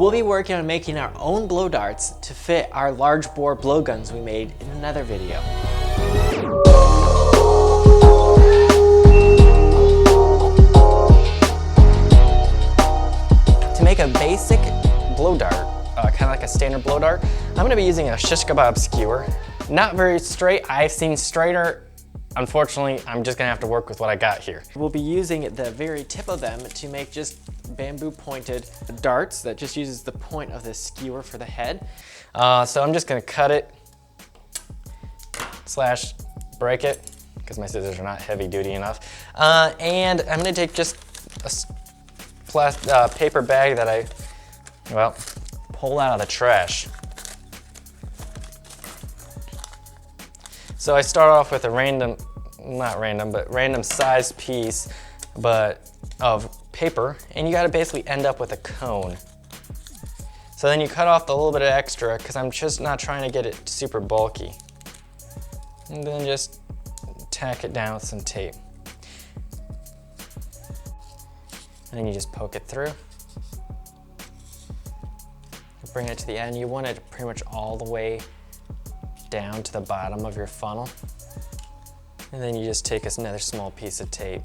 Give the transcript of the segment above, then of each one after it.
We'll be working on making our own blow darts to fit our large bore blowguns we made in another video. To make a basic blow dart, kind of like a standard blow dart, I'm going to be using a shish kebab skewer. Not very straight. I've seen straighter. Unfortunately, I'm just going to have to work with what I got here. We'll be using the very tip of them to make just bamboo pointed darts that just uses the point of the skewer for the head. So I'm just going to cut it / break it because my scissors are not heavy duty enough. And I'm going to take just a paper bag that I, well, pulled out of the trash. So I start off with a random size piece of paper, and you gotta basically end up with a cone. So then you cut off the little bit of extra because I'm just not trying to get it super bulky. And then just tack it down with some tape. And then you just poke it through. Bring it to the end. You want it pretty much all the way down to the bottom of your funnel. And then you just take another small piece of tape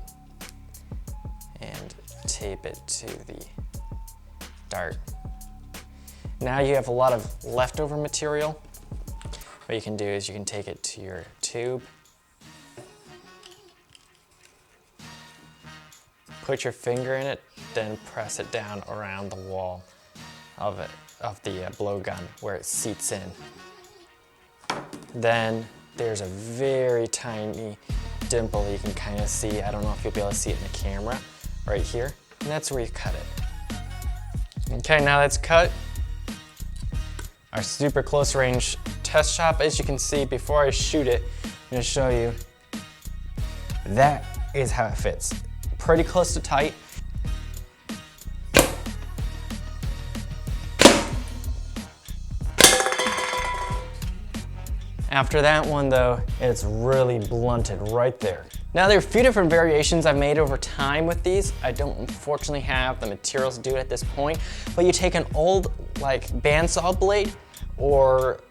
and tape it to the dart. Now you have a lot of leftover material. What you can do is you can take it to your tube, put your finger in it, then press it down around the wall of the blowgun where it seats in. Then there's a very tiny dimple you can kind of see. I don't know if you'll be able to see it in the camera right here. And that's where you cut it. Okay, now that's cut. Our super close range test shot, as you can see, before I shoot it, I'm gonna show you. That is how it fits. Pretty close to tight. After that one though, it's really blunted right there. Now there are a few different variations I've made over time with these. I don't unfortunately have the materials to do it at this point, but you take an old like bandsaw blade or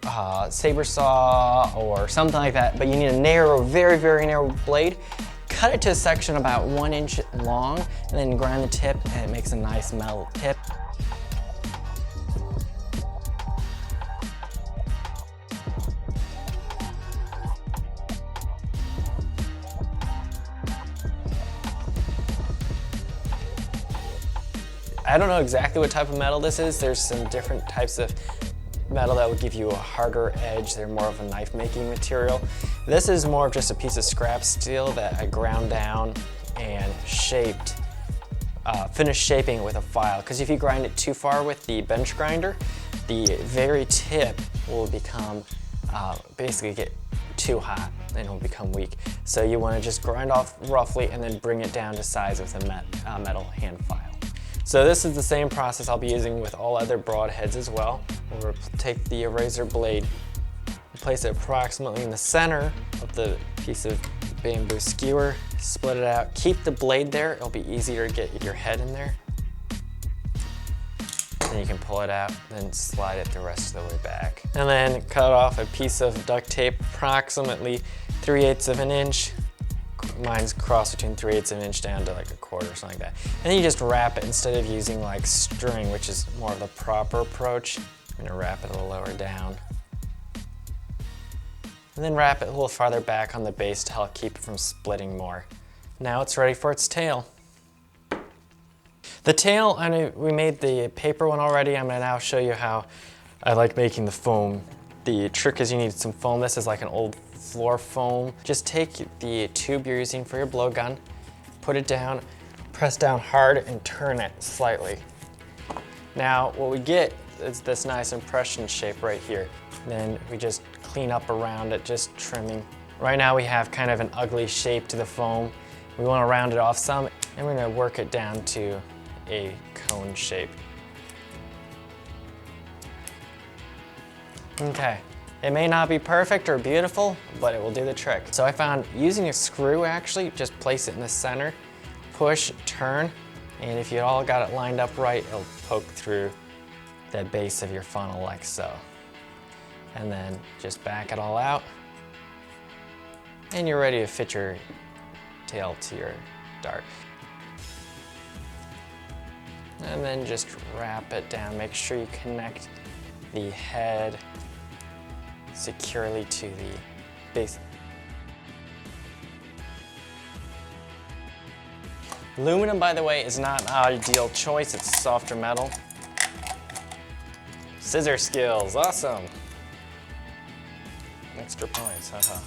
saber saw or something like that, but you need a narrow, very, very narrow blade. Cut it to a section about 1 inch long and then grind the tip and it makes a nice metal tip. I don't know exactly what type of metal this is. There's some different types of metal that will give you a harder edge. They're more of a knife making material. This is more of just a piece of scrap steel that I ground down and shaped, finished shaping it with a file. Because if you grind it too far with the bench grinder, the very tip will become, basically get too hot and it'll become weak. So you want to just grind off roughly and then bring it down to size with a metal hand file. So this is the same process I'll be using with all other broadheads as well. We'll take the razor blade, place it approximately in the center of the piece of bamboo skewer, split it out, keep the blade there. It'll be easier to get your head in there. Then you can pull it out, then slide it the rest of the way back. And then cut off a piece of duct tape, approximately 3/8 of an inch. Mine's crossed between 3/8 of an inch down to like 1/4 or something like that. And then you just wrap it instead of using like string, which is more of the proper approach. I'm gonna wrap it a little lower down. And then wrap it a little farther back on the base to help keep it from splitting more. Now it's ready for its tail. The tail, I know we made the paper one already. I'm gonna now show you how I like making the foam. The trick is you need some foam. This is like an old floor foam. Just take the tube you're using for your blowgun, put it down, press down hard and turn it slightly. Now what we get is this nice impression shape right here. Then we just clean up around it, just trimming. Right now we have kind of an ugly shape to the foam. We want to round it off some and we're going to work it down to a cone shape. Okay. It may not be perfect or beautiful, but it will do the trick. So I found using a screw actually, just place it in the center, push, turn, and if you all got it lined up right, it'll poke through the base of your funnel like so. And then just back it all out. And you're ready to fit your tail to your dart. And then just wrap it down. Make sure you connect the head securely to the base. Aluminum, by the way, is not an ideal choice. It's softer metal. Scissor skills, awesome. Extra points, haha.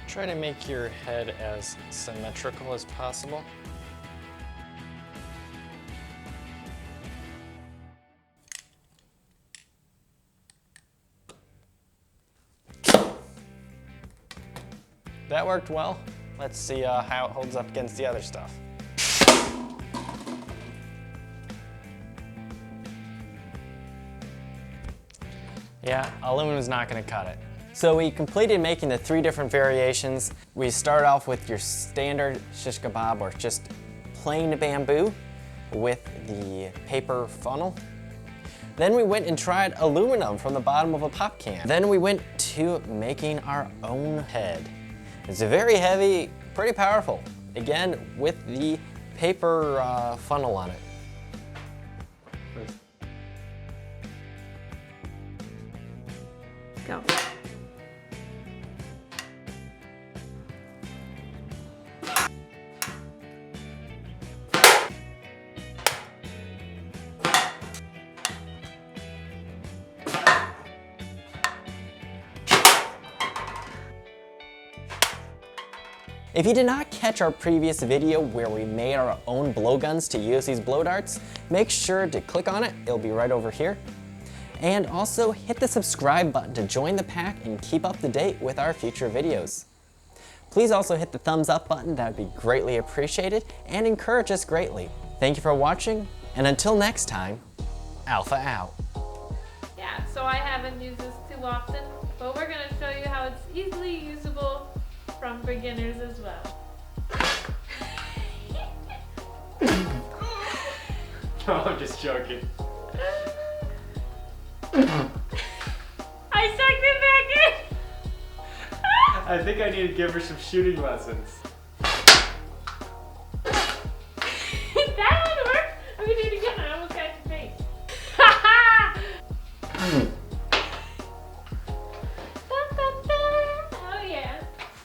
Try to make your head as symmetrical as possible. That worked well. Let's see how it holds up against the other stuff. Yeah, aluminum's not gonna cut it. So we completed making the 3 different variations. We start off with your standard shish kebab, or just plain bamboo with the paper funnel. Then we went and tried aluminum from the bottom of a pop can. Then we went to making our own head. It's very heavy, pretty powerful. Again, with the paper funnel on it. Go. If you did not catch our previous video where we made our own blowguns to use these blow darts, make sure to click on it. It'll be right over here. And also hit the subscribe button to join the pack and keep up to date with our future videos. Please also hit the thumbs up button. That would be greatly appreciated and encourage us greatly. Thank you for watching, and until next time, Alpha out. Yeah, so I haven't used this too often, but we're gonna show you how it's easily usable from beginners as well. No, I'm just joking. I sucked it back in! I think I need to give her some shooting lessons.